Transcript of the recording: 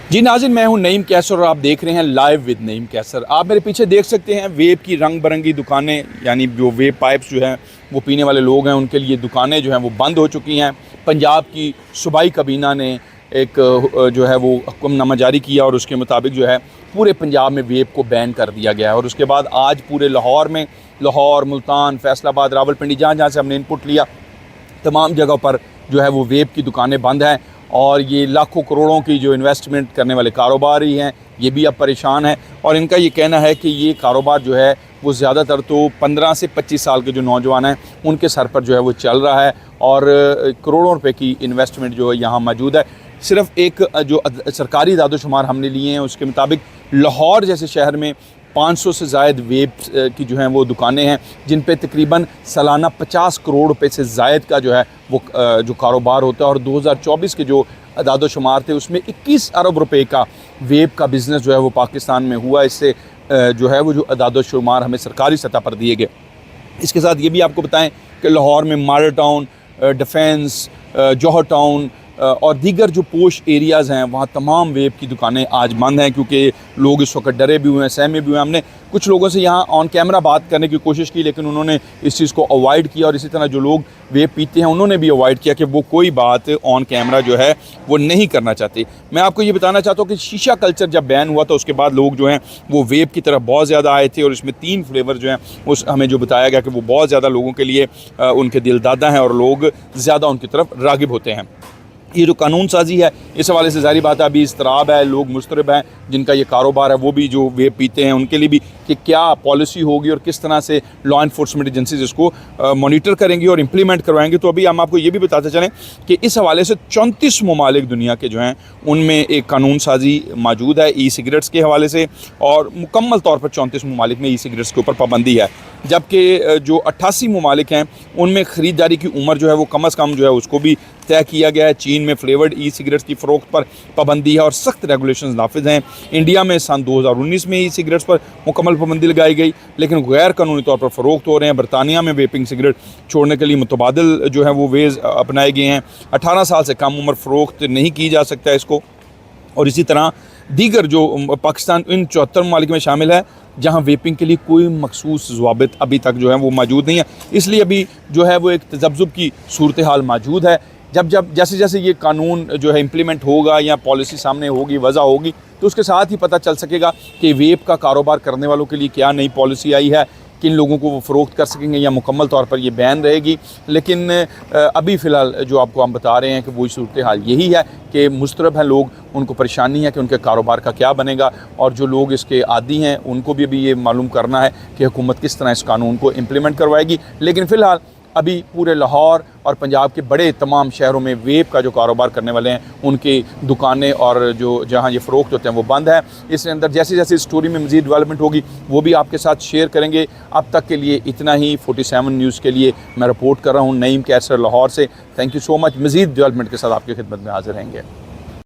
जी नाज़रीन, मैं हूं नईम कैसर और आप देख रहे हैं लाइव विद नईम कैसर। आप मेरे पीछे देख सकते हैं वेब की रंग बिरंगी दुकानें, यानी जो वेब पाइप्स जो हैं वो पीने वाले लोग हैं उनके लिए दुकानें जो हैं वो बंद हो चुकी हैं। पंजाब की सूबाई काबीना ने एक जो है वो हुक्मनामा जारी किया और उसके मुताबिक जो है पूरे पंजाब में वेब को बैन कर दिया गया है। और उसके बाद आज पूरे लाहौर में, लाहौर, मुल्तान, फैसलाबाद, रावलपिंडी, जहाँ जहाँ से हमने इनपुट लिया, तमाम जगहों पर जो है वो वेब की दुकानें बंद हैं। और ये लाखों करोड़ों की जो इन्वेस्टमेंट करने वाले कारोबारी हैं ये भी अब परेशान हैं। और इनका ये कहना है कि ये कारोबार जो है वो ज़्यादातर तो 15 से 25 साल के जो नौजवान हैं उनके सर पर जो है वो चल रहा है। और करोड़ों रुपए की इन्वेस्टमेंट जो है यहाँ मौजूद है। सिर्फ एक जो सरकारी दादोशुमार हमने लिए हैं उसके मुताबिक लाहौर जैसे शहर में 500 से ज़ायद वेब की जो हैं वो दुकानें हैं जिन पे तकरीबन सालाना 50 करोड़ रुपए से ज़ायद का जो है वो जो कारोबार होता है। और 2024 के जो अदाद-ओ-शुमार थे उसमें 21 अरब रुपए का वेब का बिज़नेस जो है वो पाकिस्तान में हुआ। इससे जो है वो जो अदाद-ओ-शुमार हमें सरकारी सतह पर दिए गए। इसके साथ ये भी आपको बताएं कि लाहौर में मॉडल टाउन, डिफेंस, जौहर टाउन और दीगर जो पोश एरियाज़ हैं वहाँ तमाम वेब की दुकानें आज बंद हैं, क्योंकि लोग इस वक्त डरे भी हुए हैं, सहमे भी हुए हैं। हमने कुछ लोगों से यहाँ ऑन कैमरा बात करने की कोशिश की लेकिन उन्होंने इस चीज़ को अवॉइड किया। और इसी तरह जो लोग वेब पीते हैं उन्होंने भी अवॉइड किया कि वो कोई बात ऑन कैमरा जो है वो नहीं करना चाहते। मैं आपको ये बताना चाहता हूँ कि शीशा कल्चर जब बैन हुआ तो उसके बाद लोग जो हैं वो वेब की तरफ बहुत ज़्यादा आए थे। और इसमें 3 फ्लेवर जो हैं उस हमें जो बताया गया कि वो बहुत ज़्यादा लोगों के लिए उनके दिल दादा हैं और लोग ज़्यादा उनकी तरफ रागिब होते हैं। ये जो कानून साजी है इस हवाले से ज़ाहिर बात है अभी इस्तराब है, लोग मुस्तरब हैं जिनका ये कारोबार है वो भी जो वेब पीते हैं उनके लिए भी कि क्या पॉलिसी होगी और किस तरह से लॉ इन्फोर्समेंट एजेंसीज इसको मॉनिटर करेंगी और इम्प्लीमेंट करवाएंगे। तो अभी हम आपको ये भी बताते चलें कि इस हवाले से 34 ममालिक दुनिया के जो हैं उनमें एक कानून साजी मौजूद है ई सिगरेट्स के हवाले से। और मुकम्मल तौर पर 34 ममालिक में ई सिगरेट्स के ऊपर पाबंदी है, जबकि जो 88 ममालिक हैं उनमें ख़रीदारी की उम्र जो है वो कम अज़ कम जो है उसको भी तय किया गया है। चीन में फ्लेवर्ड ई सिगरेट्स की फ़रोख्त पर पाबंदी है और सख्त रेगुलेशंस नाफिज हैं। इंडिया में सन 2019 में ई सिगरेट्स पर मुकम्मल पाबंदी लगाई गई लेकिन गैर कानूनी तौर पर फ़रोख्त हो रहे हैं। बरतानिया में वेपिंग सिगरेट छोड़ने के लिए मुतबादिल जो है वो वेज़ अपनाए गए हैं। 18 साल से कम उम्र फ़रोख्त नहीं की जा सकता है इसको। और इसी तरह दीगर जो पाकिस्तान इन 74 ममालिक में शामिल है जहाँ वेपिंग के लिए कोई मखसूस ज़वाबित अभी तक जो है वो मौजूद नहीं है। इसलिए अभी जो है वो एक तज़ब्ज़ुब की सूरत हाल मौजूद है। जब जैसे जैसे ये कानून जो है इम्प्लीमेंट होगा या पॉलिसी सामने होगी, वज़ा होगी, तो उसके साथ ही पता चल सकेगा कि वेब का कारोबार करने वालों के लिए क्या नई पॉलिसी आई है, किन लोगों को वो फ़रोख्त कर सकेंगे या मुकम्मल तौर पर ये बैन रहेगी। लेकिन अभी फ़िलहाल जो आपको हम बता रहे हैं कि वही सूरत हाल यही है कि मुस्तरब हैं लोग, उनको परेशानी है कि उनके कारोबार का क्या बनेगा। और जो लोग इसके आदी हैं उनको भी अभी ये मालूम करना है कि हुकूमत किस तरह इस कानून को इम्प्लीमेंट करवाएगी। लेकिन फ़िलहाल अभी पूरे लाहौर और पंजाब के बड़े तमाम शहरों में वेब का जो कारोबार करने वाले हैं उनकी दुकानें और जो जहां ये फ़रोख्त होते हैं वो बंद है। इसके अंदर जैसे जैसे स्टोरी में मज़ीद डेवलपमेंट होगी वो भी आपके साथ शेयर करेंगे। अब तक के लिए इतना ही। 47 न्यूज़ के लिए मैं रिपोर्ट कर रहा हूँ नईम कैसर लाहौर से। Thank you so much. मज़ीद डेवलपमेंट के साथ आपकी खिदमत में हाजिर रहेंगे।